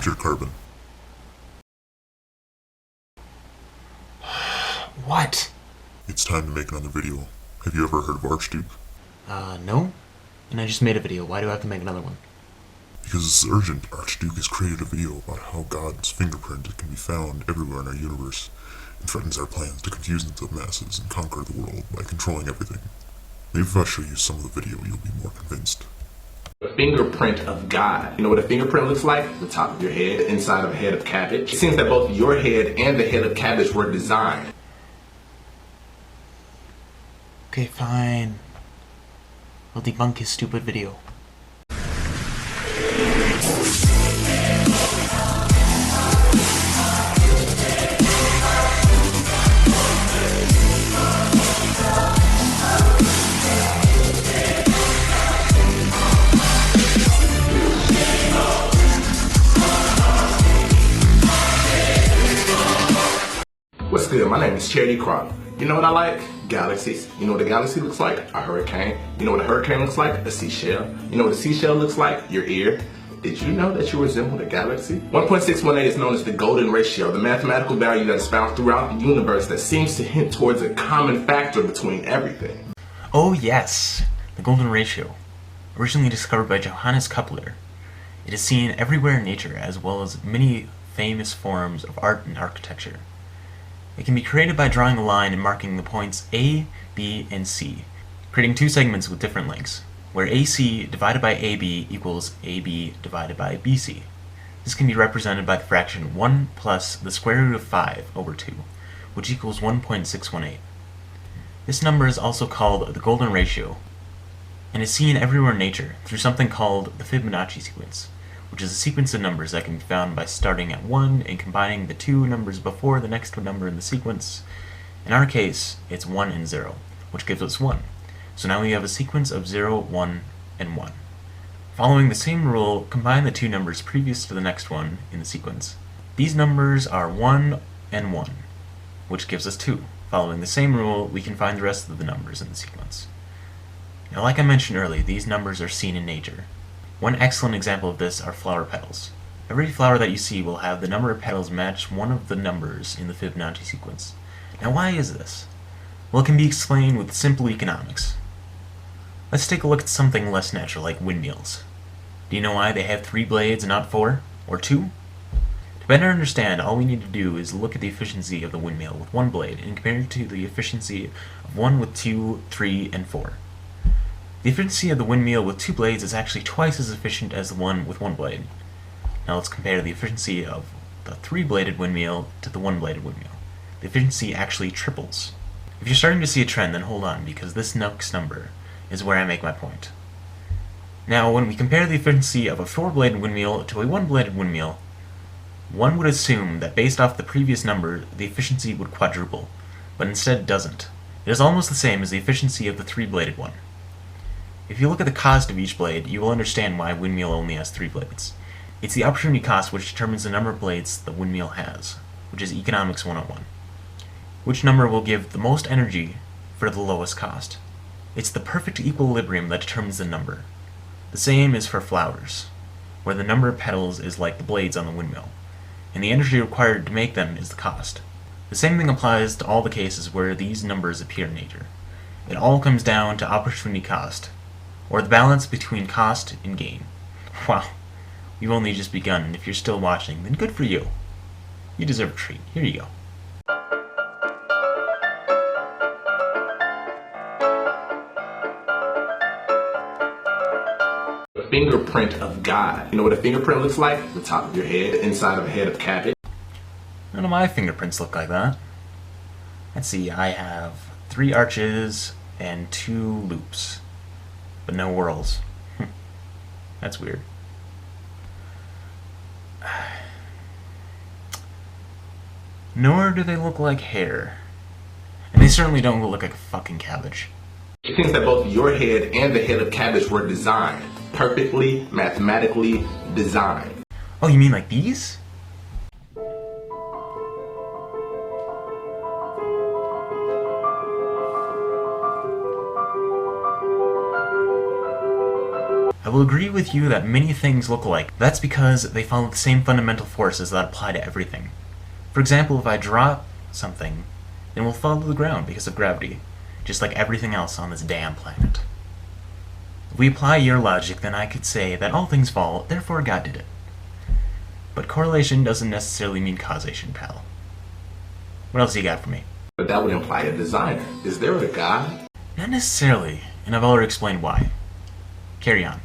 pure carbon. What? It's time to make another video. Have you ever heard of ArchDuke? No? And I just made a video. Why do I have to make another one? Because it's urgent. ArchDuke has created a video about how God's fingerprint can be found everywhere in our universe, and threatens our plans to confuse the masses and conquer the world by controlling everything. Maybe if I show you some of the video, you'll be more convinced. The fingerprint of God. You know what a fingerprint looks like? The top of your head, inside of a head of cabbage. It seems that both your head and the head of cabbage were designed. Okay, fine. I'll debunk his stupid video. What's good? My name is Charity Crop. You know what I like? Galaxies. You know what a galaxy looks like? A hurricane. You know what a hurricane looks like? A seashell. You know what a seashell looks like? Your ear. Did you know that you resemble a galaxy? 1.618 is known as the golden ratio, the mathematical value that is found throughout the universe that seems to hint towards a common factor between everything. Oh yes, the golden ratio. Originally discovered by Johannes Kepler. It is seen everywhere in nature, as well as many famous forms of art and architecture. It can be created by drawing a line and marking the points A, B, and C, creating two segments with different lengths, where AC divided by AB equals AB divided by BC. This can be represented by the fraction 1 plus the square root of 5 over 2, which equals 1.618. This number is also called the golden ratio, and is seen everywhere in nature through something called the Fibonacci sequence, which is a sequence of numbers that can be found by starting at 1 and combining the two numbers before the next number in the sequence. In our case, it's 1 and 0, which gives us 1. So now we have a sequence of 0, 1, and 1. Following the same rule, combine the two numbers previous to the next one in the sequence. These numbers are 1 and 1, which gives us 2. Following the same rule, we can find the rest of the numbers in the sequence. Now, like I mentioned earlier, these numbers are seen in nature. One excellent example of this are flower petals. Every flower that you see will have the number of petals match one of the numbers in the Fibonacci sequence. Now, why is this? Well, it can be explained with simple economics. Let's take a look at something less natural, like windmills. Do you know why they have 3 blades and not 4? Or 2? To better understand, all we need to do is look at the efficiency of the windmill with 1 blade and compare it to the efficiency of one with 2, 3, and 4. The efficiency of the windmill with 2 blades is actually twice as efficient as the one with 1 blade. Now let's compare the efficiency of the 3-bladed windmill to the 1-bladed windmill. The efficiency actually triples. If you're starting to see a trend, then hold on, because this next number is where I make my point. Now, when we compare the efficiency of a 4-bladed windmill to a 1-bladed windmill, one would assume that based off the previous number, the efficiency would quadruple, but instead it doesn't. It is almost the same as the efficiency of the 3-bladed one. If you look at the cost of each blade, you will understand why a windmill only has 3 blades. It's the opportunity cost which determines the number of blades the windmill has, which is economics 101. Which number will give the most energy for the lowest cost? It's the perfect equilibrium that determines the number. The same is for flowers, where the number of petals is like the blades on the windmill, and the energy required to make them is the cost. The same thing applies to all the cases where these numbers appear in nature. It all comes down to opportunity cost, or the balance between cost and gain. Wow, we've only just begun, and if you're still watching, then good for you. You deserve a treat. Here you go. The fingerprint of God. You know what a fingerprint looks like? The top of your head, inside of a head of cabbage. None of my fingerprints look like that. Let's see, I have 3 arches and 2 loops, but no whorls. That's weird. Nor do they look like hair. And they certainly don't look like a fucking cabbage. It seems that both your head and the head of cabbage were designed. Perfectly, mathematically designed. Oh, you mean like these? will agree with you that many things look alike. That's because they follow the same fundamental forces that apply to everything. For example, if I drop something, then it will fall to the ground because of gravity, just like everything else on this damn planet. If we apply your logic, then I could say that all things fall, therefore God did it. But correlation doesn't necessarily mean causation, pal. What else you got for me? But that would imply a designer. Is there a God? Not necessarily, and I've already explained why. Carry on.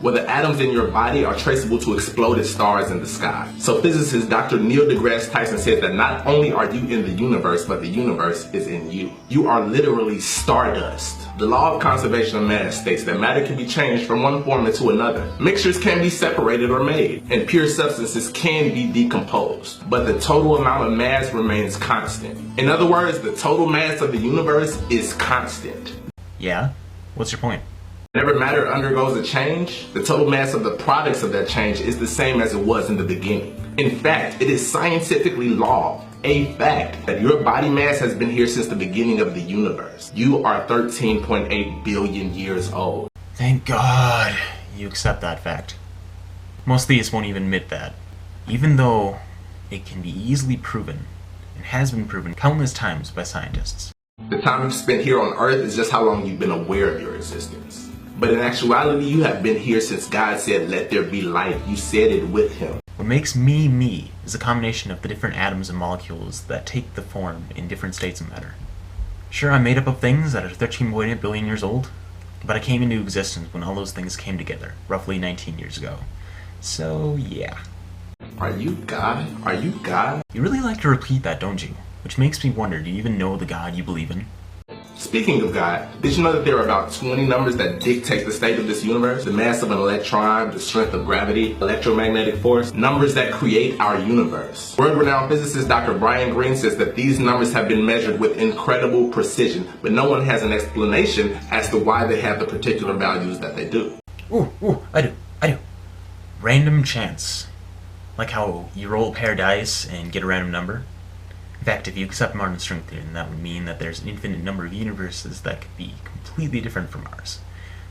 Well, the atoms in your body are traceable to exploded stars in the sky. So physicist Dr. Neil deGrasse Tyson said that not only are you in the universe, but the universe is in you. You are literally stardust. The law of conservation of mass states that matter can be changed from one form into another. Mixtures can be separated or made, and pure substances can be decomposed. But the total amount of mass remains constant. In other words, the total mass of the universe is constant. Yeah? What's your point? Whenever matter undergoes a change, the total mass of the products of that change is the same as it was in the beginning. In fact, it is scientifically law, a fact, that your body mass has been here since the beginning of the universe. You are 13.8 billion years old. Thank God you accept that fact. Most theists won't even admit that, even though it can be easily proven, and has been proven countless times by scientists. The time you've spent here on Earth is just how long you've been aware of your existence. But in actuality, you have been here since God said, "Let there be light." You said it with him. What makes me me is a combination of the different atoms and molecules that take the form in different states of matter. Sure, I'm made up of things that are 13.8 billion years old, but I came into existence when all those things came together, roughly 19 years ago. So, yeah. Are you God? Are you God? You really like to repeat that, don't you? Which makes me wonder, do you even know the God you believe in? Speaking of God, did you know that there are about 20 numbers that dictate the state of this universe? The mass of an electron, the strength of gravity, electromagnetic force, numbers that create our universe. World-renowned physicist Dr. Brian Greene says that these numbers have been measured with incredible precision, but no one has an explanation as to why they have the particular values that they do. I do. Random chance. Like how you roll a pair of dice and get a random number. In fact, if you accept Martin's string theory, then that would mean that there's an infinite number of universes that could be completely different from ours,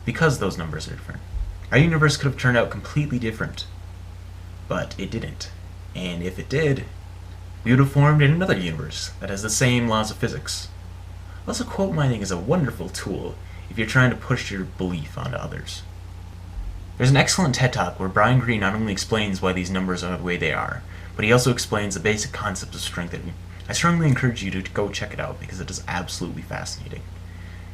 because those numbers are different. Our universe could have turned out completely different, but it didn't. And if it did, we would have formed in another universe that has the same laws of physics. Also, quote mining is a wonderful tool if you're trying to push your belief onto others. There's an excellent TED Talk where Brian Greene not only explains why these numbers are the way they are, but he also explains the basic concept of string theory. I strongly encourage you to go check it out because it is absolutely fascinating.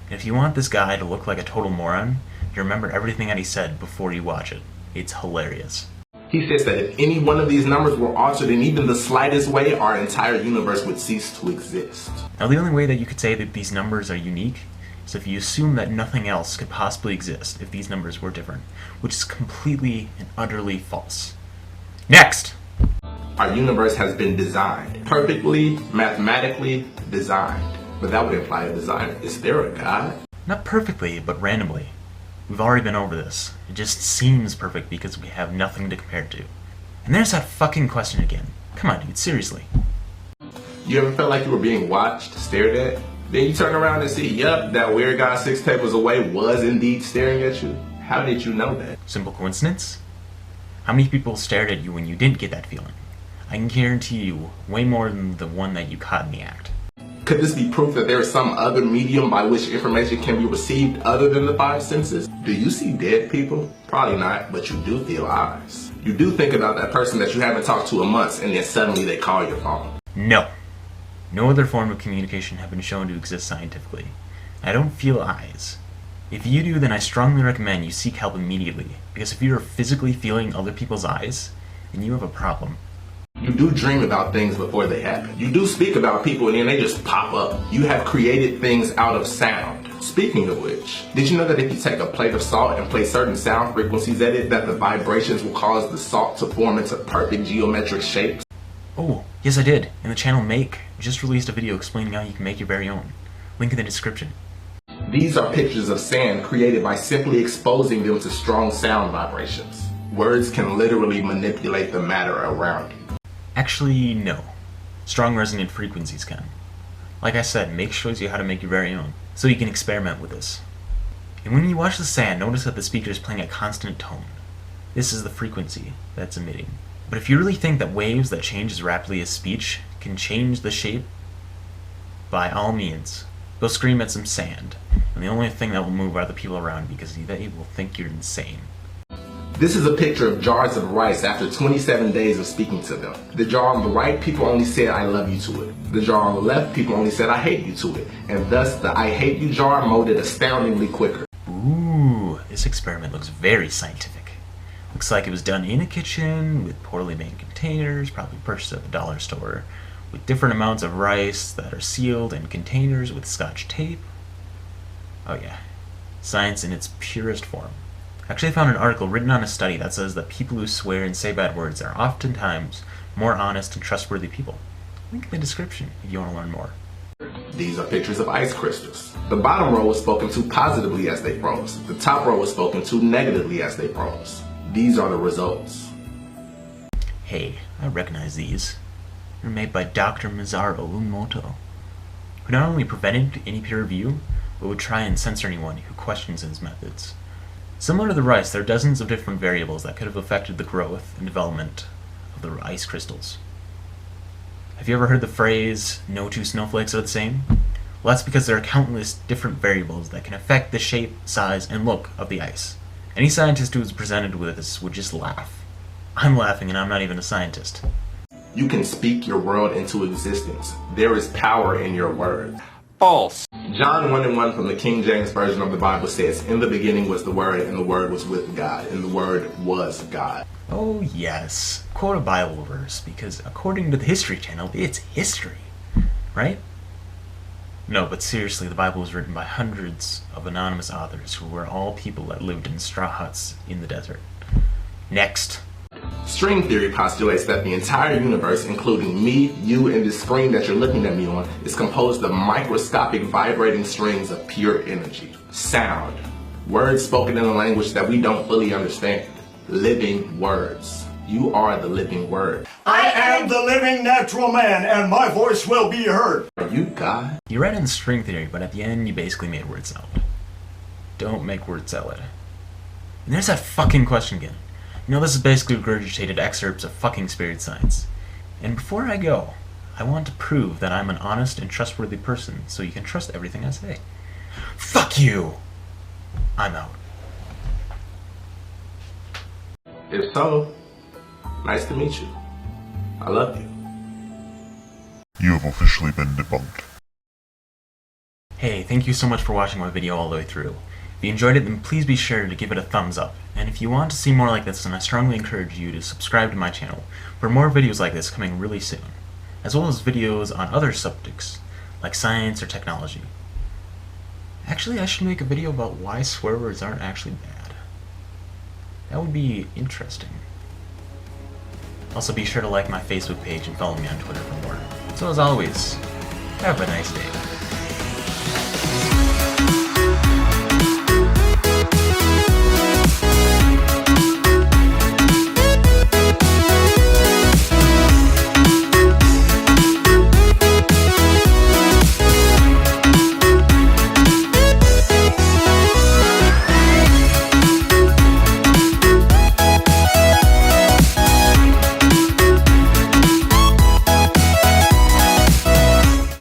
And if you want this guy to look like a total moron, you remember everything that he said before you watch it. It's hilarious. He says that if any one of these numbers were altered in even the slightest way, our entire universe would cease to exist. Now, the only way that you could say that these numbers are unique is if you assume that nothing else could possibly exist if these numbers were different, which is completely and utterly false. Next! Our universe has been designed, perfectly, mathematically designed. But that would imply a designer. Is there a God? Not perfectly, but randomly. We've already been over this. It just seems perfect because we have nothing to compare it to. And there's that fucking question again. Come on, dude, seriously. You ever felt like you were being watched, stared at? Then you turn around and see, yup, that weird guy 6 tables away was indeed staring at you. How did you know that? Simple coincidence? How many people stared at you when you didn't get that feeling? I can guarantee you way more than the one that you caught in the act. Could this be proof that there is some other medium by which information can be received other than the 5 senses? Do you see dead people? Probably not, but you do feel eyes. You do think about that person that you haven't talked to in months and then suddenly they call your phone. No. No other form of communication have been shown to exist scientifically. I don't feel eyes. If you do, then I strongly recommend you seek help immediately, because if you're physically feeling other people's eyes, then you have a problem. You do dream about things before they happen. You do speak about people and then they just pop up. You have created things out of sound. Speaking of which, did you know that if you take a plate of salt and place certain sound frequencies at it, that the vibrations will cause the salt to form into perfect geometric shapes? Oh, yes I did. In the channel Make, we just released a video explaining how you can make your very own. Link in the description. These are pictures of sand created by simply exposing them to strong sound vibrations. Words can literally manipulate the matter around you. Actually, no. Strong resonant frequencies can. Like I said, Make shows you how to make your very own, so you can experiment with this. And when you watch the sand, notice that the speaker is playing a constant tone. This is the frequency that's emitting. But if you really think that waves that change as rapidly as speech can change the shape, by all means, go scream at some sand. And the only thing that will move are the people around you, because they will think you're insane. This is a picture of jars of rice after 27 days of speaking to them. The jar on the right, people only said I love you to it. The jar on the left, people only said I hate you to it. And thus, the I hate you jar molded astoundingly quicker. Ooh, this experiment looks very scientific. Looks like it was done in a kitchen with poorly made containers, probably purchased at the dollar store, with different amounts of rice that are sealed in containers with Scotch tape. Oh yeah, science in its purest form. Actually, I found an article written on a study that says that people who swear and say bad words are oftentimes more honest and trustworthy people. Link in the description if you want to learn more. These are pictures of ice crystals. The bottom row was spoken to positively as they froze. The top row was spoken to negatively as they froze. These are the results. Hey, I recognize these. They're made by Dr. Masaru Emoto, who not only prevented any peer review, but would try and censor anyone who questions his methods. Similar to the rice, there are dozens of different variables that could have affected the growth and development of the ice crystals. Have you ever heard the phrase, no two snowflakes are the same? Well, that's because there are countless different variables that can affect the shape, size, and look of the ice. Any scientist who is presented with this would just laugh. I'm laughing and I'm not even a scientist. You can speak your world into existence. There is power in your words. False. John 1:1 from the King James Version of the Bible says, in the beginning was the Word, and the Word was with God, and the Word was God. Oh yes, quote a Bible verse, because according to the History Channel, it's history, right? No, but seriously, the Bible was written by hundreds of anonymous authors who were all people that lived in straw huts in the desert. Next. String theory postulates that the entire universe, including me, you, and this screen that you're looking at me on, is composed of microscopic vibrating strings of pure energy. Sound. Words spoken in a language that we don't fully understand. Living words. You are the living word. I am the living natural man, and my voice will be heard. Are you God? You read in string theory, but at the end you basically made word salad. Don't make word salad. And there's that fucking question again. You know, this is basically regurgitated excerpts of fucking spirit science. And before I go, I want to prove that I'm an honest and trustworthy person, so you can trust everything I say. Fuck you! I'm out. If so, nice to meet you. I love you. You have officially been debunked. Hey, thank you so much for watching my video all the way through. If you enjoyed it, then please be sure to give it a thumbs up. And if you want to see more like this, then I strongly encourage you to subscribe to my channel for more videos like this coming really soon, as well as videos on other subjects, like science or technology. Actually, I should make a video about why swear words aren't actually bad. That would be interesting. Also, be sure to like my Facebook page and follow me on Twitter for more. So as always, have a nice day.